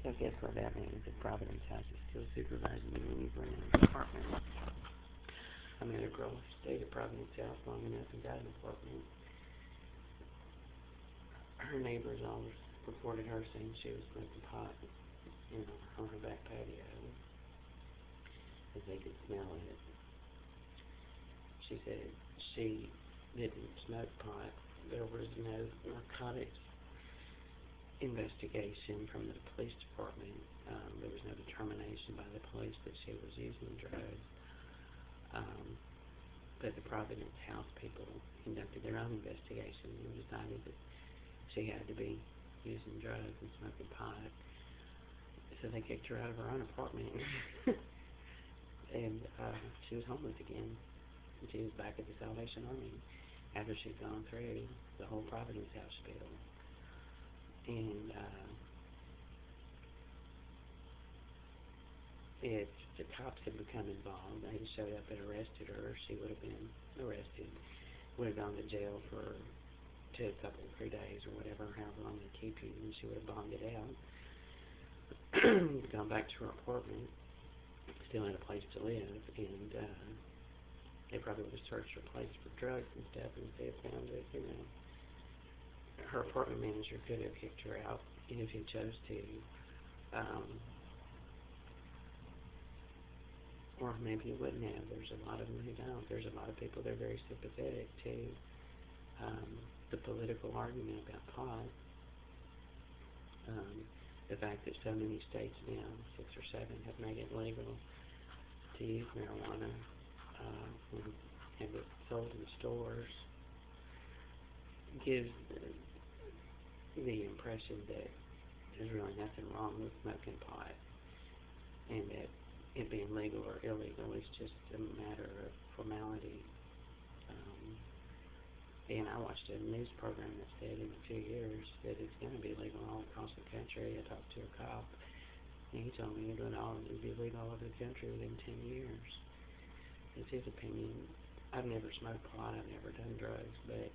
So guess what that means? That Providence House is still supervising you when you rent an apartment. I mean, a girl stayed at Providence House long enough and got an apartment. Her neighbors all reported her saying she was smoking pot, on her back patio, because they could smell it. She said she didn't smoke pot. There was no narcotics investigation from the police department. There was no determination by the police that she was using drugs. But the Providence House people conducted their own investigation and decided that she had to be using drugs and smoking pot. So they kicked her out of her own apartment. And she was homeless again. And she was back at the Salvation Army after she'd gone through the whole Providence House spiel. And if the cops had become involved, they showed up and arrested her, she would have been arrested, would have gone to jail for 3 days or whatever, however long they keep you, and she would have bonded out, gone back to her apartment, still had a place to live, and they probably would have searched her place for drugs and stuff, and if they had found it, her apartment manager could have kicked her out if he chose to. Or maybe he wouldn't have. There's a lot of them who don't. There's a lot of people that are very sympathetic to the political argument about pot. The fact that so many states now, 6 or 7, have made it legal to use marijuana and have it sold in stores gives the impression that there's really nothing wrong with smoking pot, and that it being legal or illegal is just a matter of formality. And I watched a news program that said in a few years that it's going to be legal all across the country. I talked to a cop, and he told me it would be legal all over the country within 10 years. It's his opinion. I've never smoked pot. I've never done drugs, but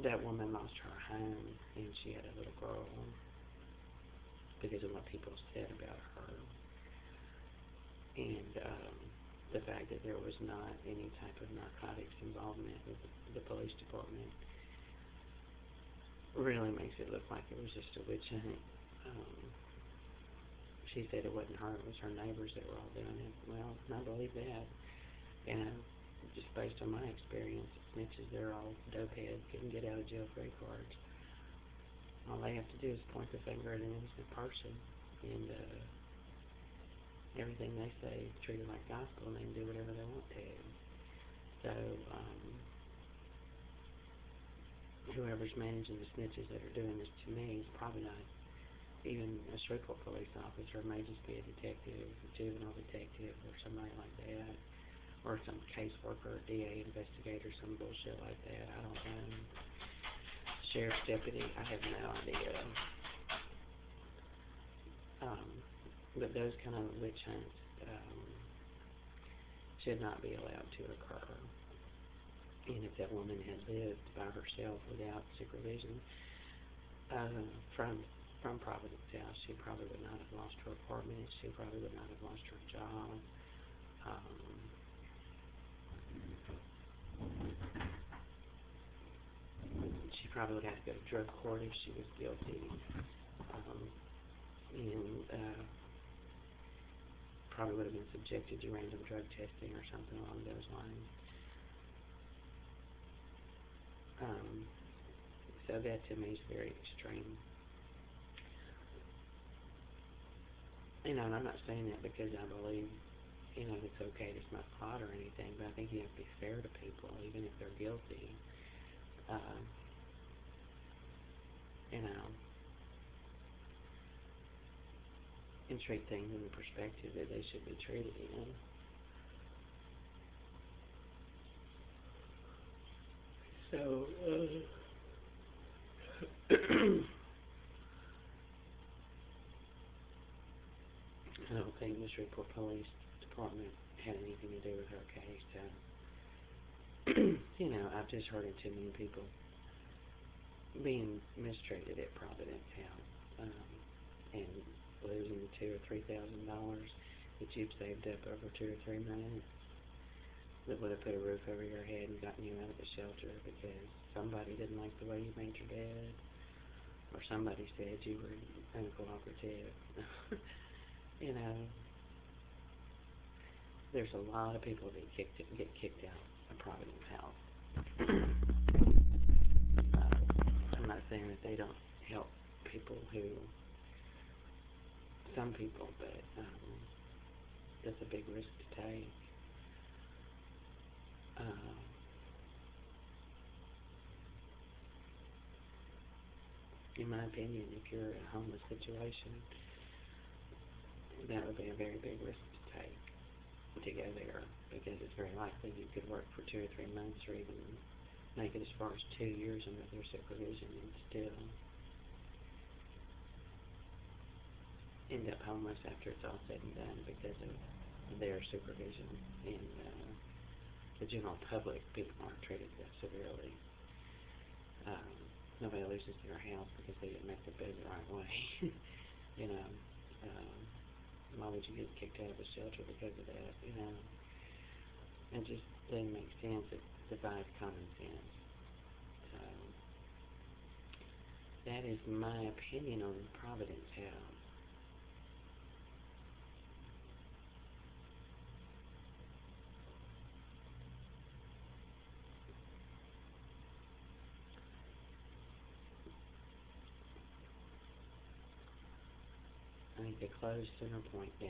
that woman lost her home, and she had a little girl because of what people said about her. And the fact that there was not any type of narcotics involvement with the police department really makes it look like it was just a witch hunt. She said it wasn't her, it was her neighbors that were all doing it. Well, I believe that. Just based on my experience, snitches, they're all dopeheads, getting get out of jail free cards. All they have to do is point the finger at an innocent person, and everything they say is treated like gospel, and they can do whatever they want to. So, whoever's managing the snitches that are doing this to me is probably not even a Shreveport police officer. It may just be a detective, a juvenile detective, or somebody like that, or some caseworker, DA investigator, some bullshit like that. I don't know. Sheriff's deputy, I have no idea. But those kind of witch hunts should not be allowed to occur. And if that woman had lived by herself without supervision from Providence House, she probably would not have lost her apartment. She probably would not have lost her job. She probably would have to go to drug court if she was guilty. And probably would have been subjected to random drug testing or something along those lines. So that to me is very extreme. And I'm not saying that because I believe, it's okay to smoke pot or anything, but I think you have to be fair to people, even if they're guilty. And treat things in the perspective that they should be treated in. So, I don't think the Shreveport Police Department had anything to do with her case. So, I've just heard of too many people being mistreated at Providence House, and losing $2,000 or $3,000 that you've saved up over 2 or 3 months that would have put a roof over your head and gotten you out of the shelter because somebody didn't like the way you made your bed, or somebody said you were uncooperative. You know, there's a lot of people that get kicked out of Providence House. I'm not saying that they don't help people some people, but that's a big risk to take. In my opinion, if you're in a homeless situation, that would be a very big risk to take, to go there, because it's very likely you could work for 2 or 3 months or even make it as far as 2 years under their supervision and still end up homeless after it's all said and done because of their supervision. And the general public, people aren't treated that severely. Nobody loses their house because they didn't make their bed the right way. You know, why would you get kicked out of a shelter because of that? You know, it just doesn't make sense. It defies common sense. So that is my opinion on Providence House. I think they closed Center Point down.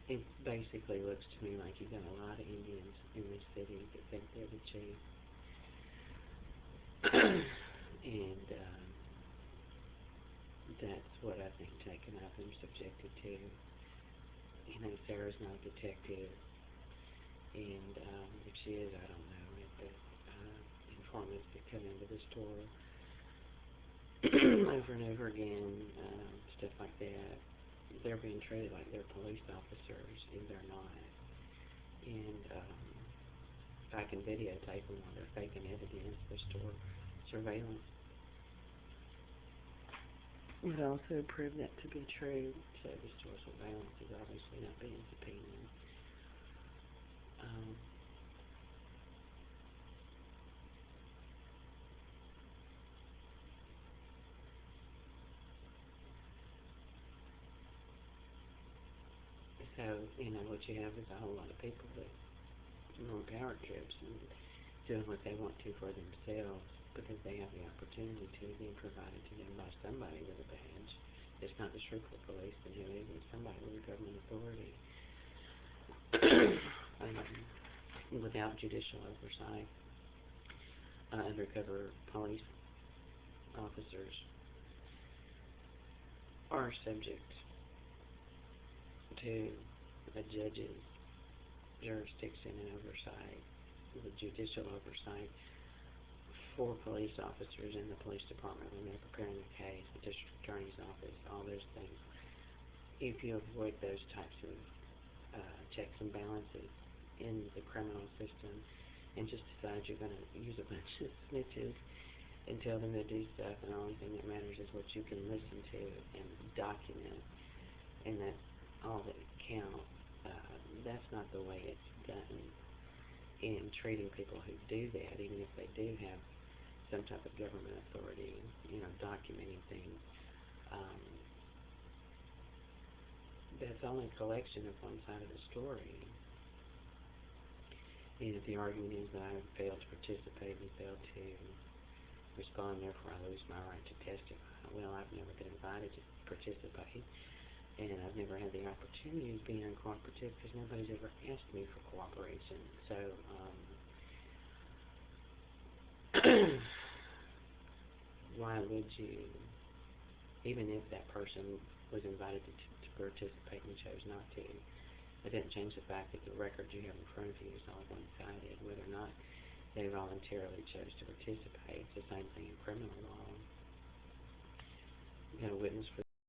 It basically looks to me like you got a lot of Indians in this city that think they're the chief. And that's what I think taken up and subjected to. You know, Sarah's not a detective, and if she is, I don't know it, but informants that come into the store over and over again, stuff like that, they're being treated like they're police officers, and they're not. And I can videotape them while they're faking evidence for store surveillance. Would also prove that to be true, so the store surveillance is obviously not being subpoenaed. So, you know, what you have is a whole lot of people that are on power trips and doing what they want to for themselves because they have the opportunity to being provided to them by somebody with a badge. It's not the Shreveport Police, then who is it? Somebody with a government authority. Without judicial oversight, undercover police officers are subject to a judge's jurisdiction and oversight, the judicial oversight for police officers in the police department when they're preparing the case, the district attorney's office, all those things. If you avoid those types of checks and balances in the criminal system and just decide you're going to use a bunch of snitches and tell them to do stuff, and the only thing that matters is what you can listen to and document, and that's all that counts, that's not the way it's done in treating people who do that, even if they do have some type of government authority, you know, documenting things. That's only a collection of one side of the story. And if the argument is that I failed to participate and failed to respond, therefore I lose my right to testify, well, I've never been invited to participate, and I've never had the opportunity to be uncooperative because nobody's ever asked me for cooperation. So, why would you, even if that person was invited to participate and chose not to, it doesn't change the fact that the record you have in front of you is all one-sided, whether or not they voluntarily chose to participate. It's the same thing in criminal law. You got a witness for